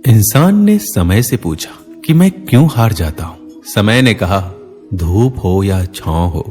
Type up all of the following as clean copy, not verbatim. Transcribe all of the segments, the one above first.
इंसान ने समय से पूछा कि मैं क्यों हार जाता हूं। समय ने कहा, धूप हो या छांव हो,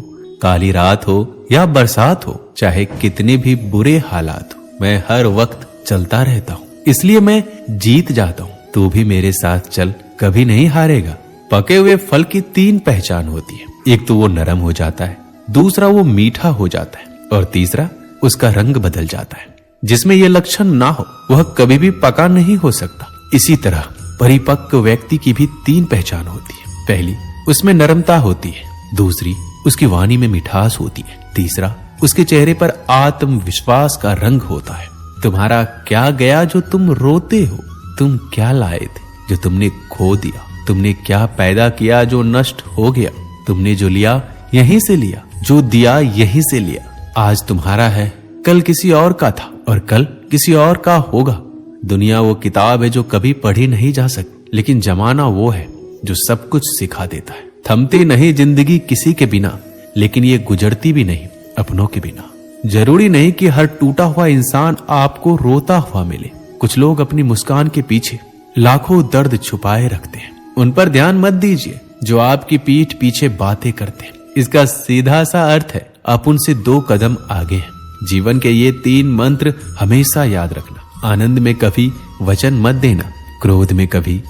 काली रात हो या बरसात हो, चाहे कितने भी बुरे हालात हो, मैं हर वक्त चलता रहता हूं, इसलिए मैं जीत जाता हूं। तू भी मेरे साथ चल, कभी नहीं हारेगा। पके हुए फल की 3 पहचान होती है। एक तो वो नरम हो जाता है, दूसरा वो मीठा हो जाता है और तीसरा उसका रंग बदल जाता है। जिसमें ये लक्षण ना हो वह कभी भी पका नहीं हो सकता। इसी तरह परिपक्व व्यक्ति की भी 3 पहचान होती है। पहली, उसमें नरमता होती है। दूसरी, उसकी वाणी में मिठास होती है। तीसरा, उसके चेहरे पर आत्मविश्वास का रंग होता है। तुम्हारा क्या गया जो तुम रोते हो? तुम क्या लाए थे जो तुमने खो दिया? तुमने क्या पैदा किया जो नष्ट हो गया? तुमने जो लिया यहीं से लिया, जो दिया यहीं से लिया। आज तुम्हारा है, कल किसी और का था और कल किसी और का होगा। दुनिया वो किताब है जो कभी पढ़ी नहीं जा सकती, लेकिन जमाना वो है जो सब कुछ सिखा देता है। थमती नहीं जिंदगी किसी के बिना, लेकिन ये गुजरती भी नहीं अपनों के बिना। जरूरी नहीं कि हर टूटा हुआ इंसान आपको रोता हुआ मिले। कुछ लोग अपनी मुस्कान के पीछे लाखों दर्द छुपाए रखते हैं। उन पर ध्यान मत दीजिए जो आपकी पीठ पीछे बातें करते हैं। इसका सीधा सा अर्थ है आप उनसे 2 कदम आगे हैं। जीवन के ये 3 मंत्र हमेशा याद रखना। आनंद में कभी वचन मत देना, क्रोध में कभी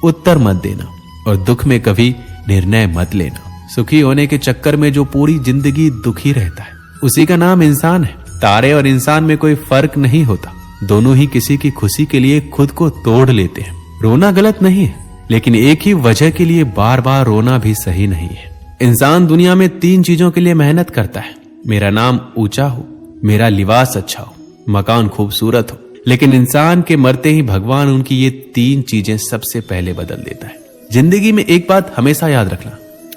उत्तर मत देना और दुख में कभी निर्णय मत लेना। सुखी होने के चक्कर में जो पूरी जिंदगी दुखी रहता है, उसी का नाम इंसान है। तारे और इंसान में कोई फर्क नहीं होता। दोनों ही किसी की खुशी के लिए खुद को तोड़ लेते हैं। रोना गलत नहीं है, लेकिन एक ही वजह के लिए बार बार रोना भी सही नहीं है। इंसान दुनिया में 3 चीजों के लिए मेहनत करता है। मेरा नाम ऊंचा हो, मेरा लिबास अच्छा हो, मकान खूबसूरत हो। लेकिन इंसान के मरते ही भगवान उनकी ये 3 चीजें सबसे पहले बदल देता है। जिंदगी में एक बात हमेशा याद रखना,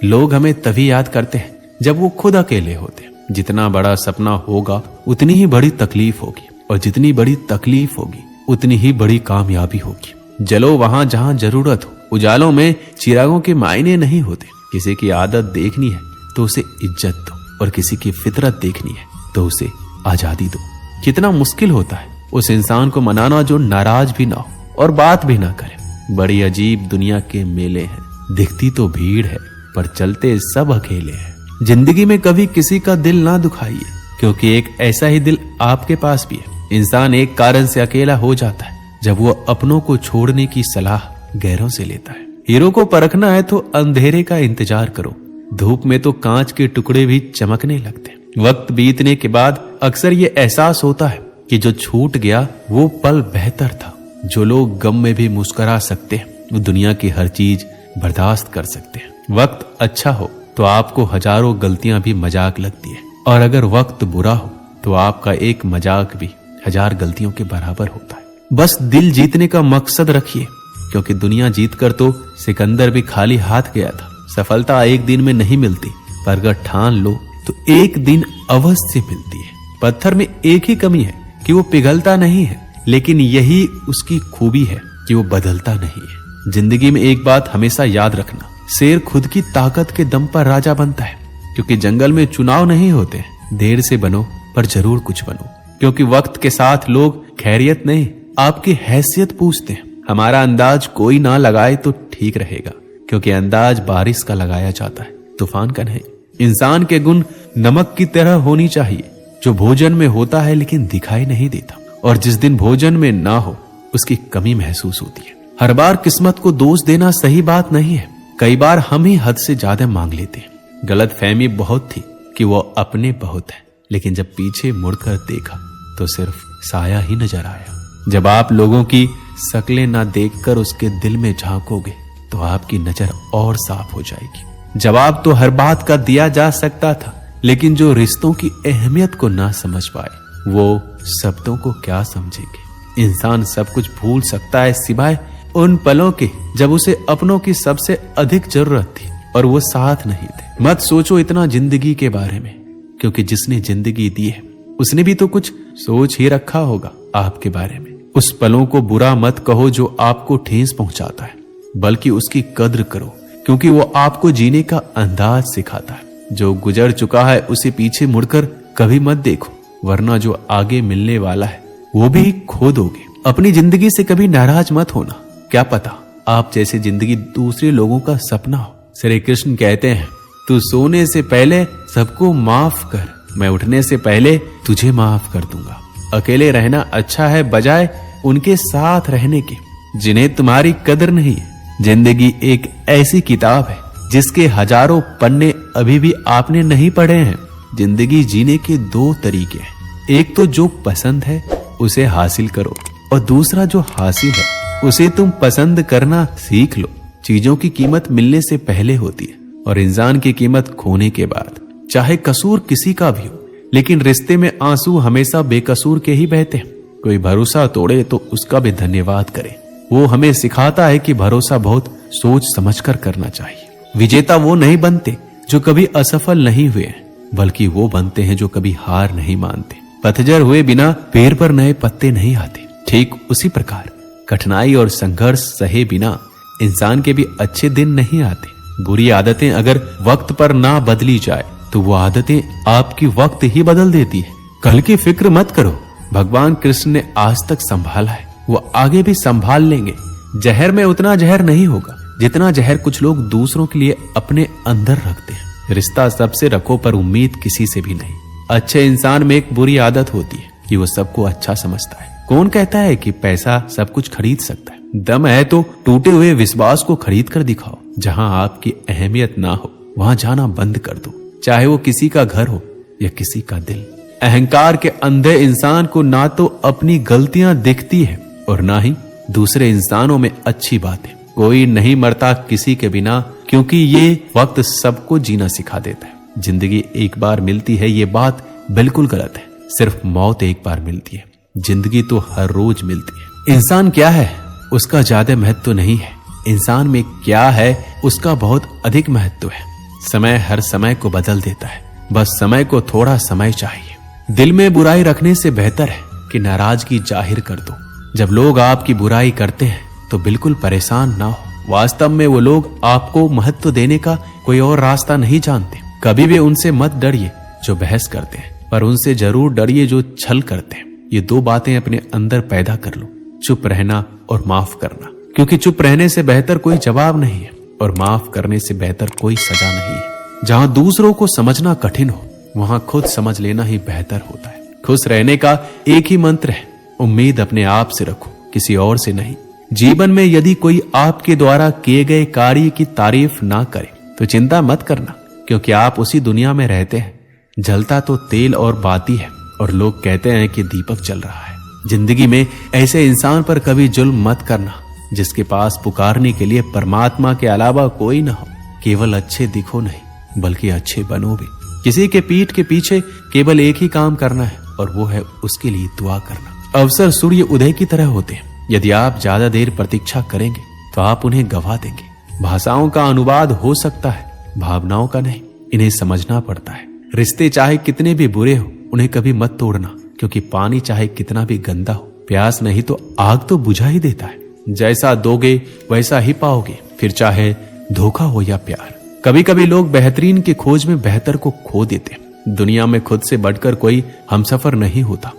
लोग हमें तभी याद करते हैं जब वो खुद अकेले होते हैं। जितना बड़ा सपना होगा उतनी ही बड़ी तकलीफ होगी, और जितनी बड़ी तकलीफ होगी उतनी ही बड़ी कामयाबी होगी। जलो वहां जहां जरूरत हो। उजालों में चिरागों के मायने नहीं होते। किसी की आदत देखनी है तो उसे इज्जत दो, और किसी की फितरत देखनी है तो उसे आजादी दो। कितना मुश्किल होता है उस इंसान को मनाना जो नाराज भी ना हो और बात भी ना करे। बड़ी अजीब दुनिया के मेले हैं। दिखती तो भीड़ है पर चलते सब अकेले हैं। जिंदगी में कभी किसी का दिल ना दुखाइए, क्योंकि एक ऐसा ही दिल आपके पास भी है। इंसान एक कारण से अकेला हो जाता है जब वो अपनों को छोड़ने की सलाह गैरों से लेता है। हीरो को परखना है तो अंधेरे का इंतजार करो। धूप में तो कांच के टुकड़े भी चमकने लगते। वक्त बीतने के बाद अक्सर ये एहसास होता है कि जो छूट गया वो पल बेहतर था। जो लोग गम में भी मुस्कुरा सकते हैं, वो दुनिया की हर चीज बर्दाश्त कर सकते हैं। वक्त अच्छा हो तो आपको हजारों गलतियां भी मजाक लगती है, और अगर वक्त बुरा हो तो आपका एक मजाक भी 1000 गलतियों के बराबर होता है। बस दिल जीतने का मकसद रखिए, क्योंकि दुनिया जीतकर तो सिकंदर भी खाली हाथ गया था। सफलता एक दिन में नहीं मिलती, पर अगर ठान लो तो एक दिन अवश्य मिलती है। पत्थर में एक ही कमी है कि वो पिघलता नहीं है, लेकिन यही उसकी खूबी है कि वो बदलता नहीं है। जिंदगी में एक बात हमेशा याद रखना, शेर खुद की ताकत के दम पर राजा बनता है। क्योंकि जंगल में चुनाव नहीं होते। देर से बनो पर जरूर कुछ बनो, क्योंकि वक्त के साथ लोग खैरियत नहीं आपकी हैसियत पूछते हैं। हमारा अंदाज कोई ना लगाए तो ठीक रहेगा, क्योंकि अंदाज बारिश का लगाया जाता है, तूफान का नहीं। इंसान के गुण नमक की तरह होनी चाहिए, जो भोजन में होता है लेकिन दिखाई नहीं देता, और जिस दिन भोजन में ना हो उसकी कमी महसूस होती है। हर बार किस्मत को दोष देना सही बात नहीं है। कई बार हम ही हद से ज्यादा मांग लेते हैं। गलत फहमी बहुत थी कि वो अपने बहुत है, लेकिन जब पीछे मुड़कर देखा तो सिर्फ साया ही नजर आया। जब आप लोगों की शक्लें ना देखकर उसके दिल में झांकोगे तो आपकी नजर और साफ हो जाएगी। जवाब तो हर बात का दिया जा सकता था, लेकिन जो रिश्तों की अहमियत को ना समझ पाए वो शब्दों को क्या समझेंगे। इंसान सब कुछ भूल सकता है सिवाय उन पलों के जब उसे अपनों की सबसे अधिक जरूरत थी और वो साथ नहीं थे। मत सोचो इतना जिंदगी के बारे में, क्योंकि जिसने जिंदगी दी है उसने भी तो कुछ सोच ही रखा होगा आपके बारे में। उस पलों को बुरा मत कहो जो आपको ठेस पहुंचाता है, बल्कि उसकी कद्र करो, क्योंकि वो आपको जीने का अंदाज सिखाता है। जो गुजर चुका है उसे पीछे मुड़कर कभी मत देखो, वरना जो आगे मिलने वाला है वो भी खो दोगे। अपनी जिंदगी से कभी नाराज मत होना, क्या पता आप जैसी जिंदगी दूसरे लोगों का सपना हो। श्री कृष्ण कहते हैं, तू सोने से पहले सबको माफ कर, मैं उठने से पहले तुझे माफ कर दूंगा। अकेले रहना अच्छा है बजाय उनके साथ रहने के जिन्हें तुम्हारी कदर नहीं है। जिंदगी एक ऐसी किताब है जिसके हजारों पन्ने अभी भी आपने नहीं पढ़े हैं। जिंदगी जीने के दो तरीके हैं, एक तो जो पसंद है उसे हासिल करो, और दूसरा जो हासिल है उसे तुम पसंद करना सीख लो। चीजों की कीमत मिलने से पहले होती है और इंसान की कीमत खोने के बाद। चाहे कसूर किसी का भी हो, लेकिन रिश्ते में आंसू हमेशा बेकसूर के ही बहते हैं। कोई भरोसा तोड़े तो उसका भी धन्यवाद करे। वो हमें सिखाता है कि भरोसा बहुत सोच समझकर करना चाहिए। विजेता वो नहीं बनते जो कभी असफल नहीं हुए हैं, बल्कि वो बनते हैं जो कभी हार नहीं मानते। पतझड़ हुए बिना पेड़ पर नए पत्ते नहीं आते। ठीक उसी प्रकार कठिनाई और संघर्ष सहे बिना इंसान के भी अच्छे दिन नहीं आते। बुरी आदतें अगर वक्त पर ना बदली जाए तो वो आदतें आपकी वक्त ही बदल देती है। कल की फिक्र मत करो, भगवान कृष्ण ने आज तक संभाला है, वो आगे भी संभाल लेंगे। जहर में उतना जहर नहीं होगा जितना जहर कुछ लोग दूसरों के लिए अपने अंदर रखते हैं। रिश्ता सबसे रखो पर उम्मीद किसी से भी नहीं। अच्छे इंसान में एक बुरी आदत होती है कि वो सबको अच्छा समझता है। कौन कहता है कि पैसा सब कुछ खरीद सकता है? दम है तो टूटे हुए विश्वास को खरीद कर दिखाओ। जहां आपकी अहमियत ना हो वहां जाना बंद कर दो, चाहे वो किसी का घर हो या किसी का दिल। अहंकार के अंधे इंसान को ना तो अपनी गलतियां दिखती है और ना ही दूसरे इंसानों में अच्छी बातें। कोई नहीं मरता किसी के बिना, क्योंकि ये वक्त सबको जीना सिखा देता है। जिंदगी एक बार मिलती है, ये बात बिल्कुल गलत है। सिर्फ मौत एक बार मिलती है, जिंदगी तो हर रोज मिलती है। इंसान क्या है उसका ज्यादा महत्व नहीं है, इंसान में क्या है उसका बहुत अधिक महत्व है। समय हर समय को बदल देता है, बस समय को थोड़ा समय चाहिए। दिल में बुराई रखने से बेहतर है कि नाराजगी जाहिर कर दो। जब लोग आपकी बुराई करते हैं तो बिल्कुल परेशान ना हो। वास्तव में वो लोग आपको महत्व देने का कोई और रास्ता नहीं जानते। कभी भी उनसे मत डरिए जो बहस करते हैं, पर उनसे जरूर डरिए जो छल करते हैं। ये दो बातें अपने अंदर पैदा कर लो, चुप रहना और माफ करना। क्योंकि चुप रहने से बेहतर कोई जवाब नहीं है और माफ करने से बेहतर कोई सजा नहीं है। जहां दूसरों को समझना कठिन हो वहां खुद समझ लेना ही बेहतर होता है। खुश रहने का एक ही मंत्र है, उम्मीद अपने आप से रखो, किसी और से नहीं। जीवन में यदि कोई आपके द्वारा किए गए कार्य की तारीफ ना करे तो चिंता मत करना, क्योंकि आप उसी दुनिया में रहते हैं। जलता तो तेल और बाती है और लोग कहते हैं कि दीपक जल रहा है। जिंदगी में ऐसे इंसान पर कभी जुल्म मत करना जिसके पास पुकारने के लिए परमात्मा के अलावा कोई ना हो। केवल अच्छे दिखो नहीं बल्कि अच्छे बनो भी। किसी के पीठ के पीछे केवल एक ही काम करना है और वो है उसके लिए दुआ करना। अवसर सूर्य उदय की तरह होते हैं, यदि आप ज्यादा देर प्रतीक्षा करेंगे तो आप उन्हें गवा देंगे। भाषाओं का अनुवाद हो सकता है, भावनाओं का नहीं। इन्हें समझना पड़ता है। रिश्ते चाहे कितने भी बुरे हो उन्हें कभी मत तोड़ना, क्योंकि पानी चाहे कितना भी गंदा हो, प्यास नहीं तो आग तो बुझा ही देता है। जैसा दोगे वैसा ही पाओगे, फिर चाहे धोखा हो या प्यार। कभी कभी लोग बेहतरीन की खोज में बेहतर को खो देते हैं। दुनिया में खुद से बढ़कर कोई हमसफर नहीं होता।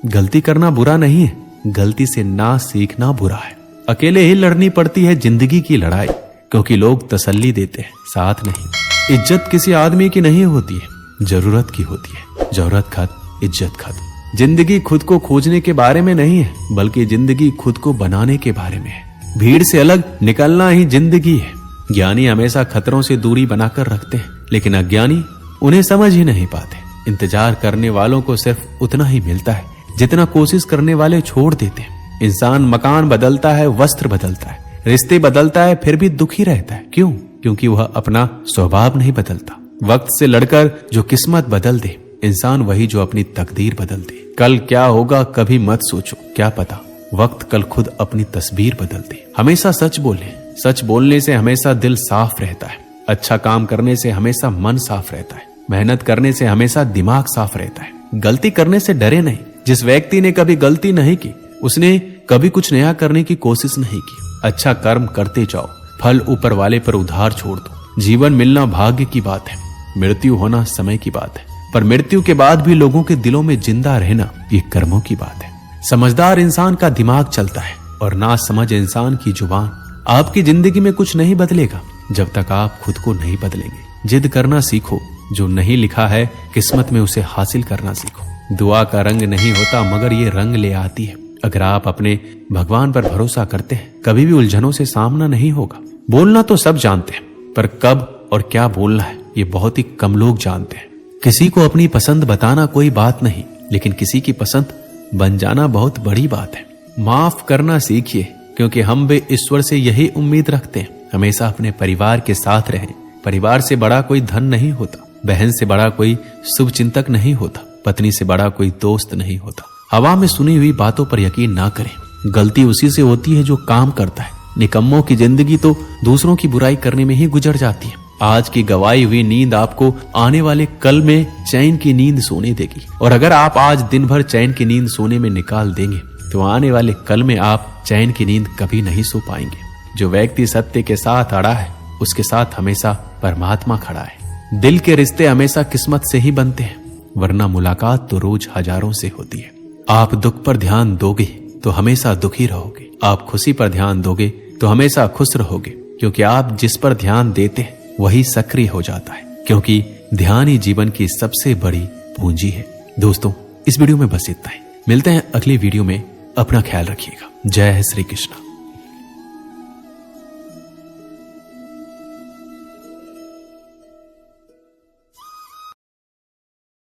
गलती करना बुरा नहीं है, गलती से ना सीखना बुरा है। अकेले ही लड़नी पड़ती है जिंदगी की लड़ाई, क्योंकि लोग तसल्ली देते हैं, साथ नहीं। इज्जत किसी आदमी की नहीं होती है, जरूरत की होती है। जरूरत खत्म, इज्जत खत्म। जिंदगी खुद को खोजने के बारे में नहीं है, बल्कि जिंदगी खुद को बनाने के बारे में है। भीड़ से अलग निकलना ही जिंदगी है। ज्ञानी हमेशा खतरों से दूरी बनाकर रखते हैं, लेकिन अज्ञानी उन्हें समझ ही नहीं पाते। इंतजार करने वालों को सिर्फ उतना ही मिलता है जितना कोशिश करने वाले छोड़ देते हैं। इंसान मकान बदलता है, वस्त्र बदलता है, रिश्ते बदलता है, फिर भी दुखी रहता है। क्यों? क्योंकि वह अपना स्वभाव नहीं बदलता। वक्त से लड़कर जो किस्मत बदल दे इंसान वही जो अपनी तकदीर बदल दे। कल क्या होगा कभी मत सोचो, क्या पता वक्त कल खुद अपनी तस्वीर बदल दे। हमेशा सच बोले, सच बोलने से हमेशा दिल साफ रहता है। अच्छा काम करने से हमेशा मन साफ रहता है। मेहनत करने से हमेशा दिमाग साफ रहता है। गलती करने से डरे नहीं। जिस व्यक्ति ने कभी गलती नहीं की उसने कभी कुछ नया करने की कोशिश नहीं की। अच्छा कर्म करते जाओ, फल ऊपर वाले पर उधार छोड़ दो। जीवन मिलना भाग्य की बात है, मृत्यु होना समय की बात है, पर मृत्यु के बाद भी लोगों के दिलों में जिंदा रहना ये कर्मों की बात है। समझदार इंसान का दिमाग चलता है, और ना समझ इंसान की जुबान। आपकी जिंदगी में कुछ नहीं बदलेगा जब तक आप खुद को नहीं बदलेंगे। जिद करना सीखो, जो नहीं लिखा है किस्मत में उसे हासिल करना सीखो। दुआ का रंग नहीं होता मगर ये रंग ले आती है। अगर आप अपने भगवान पर भरोसा करते हैं कभी भी उलझनों से सामना नहीं होगा। बोलना तो सब जानते हैं पर कब और क्या बोलना है ये बहुत ही कम लोग जानते हैं। किसी को अपनी पसंद बताना कोई बात नहीं, लेकिन किसी की पसंद बन जाना बहुत बड़ी बात है। माफ करना सीखिए, क्योंकि हम भी ईश्वर से यही उम्मीद रखते हैं। हमेशा अपने परिवार के साथ रहें। परिवार से बड़ा कोई धन नहीं होता, बहन से बड़ा कोई शुभ चिंतक नहीं होता, पत्नी से बड़ा कोई दोस्त नहीं होता। हवा में सुनी हुई बातों पर यकीन ना करें। गलती उसी से होती है जो काम करता है। निकम्मों की जिंदगी तो दूसरों की बुराई करने में ही गुजर जाती है। आज की गवाई हुई नींद आपको आने वाले कल में चैन की नींद सोने देगी, और अगर आप आज दिन भर चैन की नींद सोने में निकाल देंगे तो आने वाले कल में आप चैन की नींद कभी नहीं सो पाएंगे। जो व्यक्ति सत्य के साथ अड़ा है उसके साथ हमेशा परमात्मा खड़ा है। दिल के रिश्ते हमेशा किस्मत से ही बनते हैं, वरना मुलाकात तो रोज हजारों से होती है। आप दुख पर ध्यान दोगे तो हमेशा दुखी रहोगे। आप खुशी पर ध्यान दोगे तो हमेशा खुश रहोगे, क्योंकि आप जिस पर ध्यान देते हैं वही सक्रिय हो जाता है, क्योंकि ध्यान ही जीवन की सबसे बड़ी पूंजी है। दोस्तों, इस वीडियो में बस इतना ही। मिलते हैं अगली वीडियो में। अपना ख्याल रखिएगा। जय श्री कृष्ण।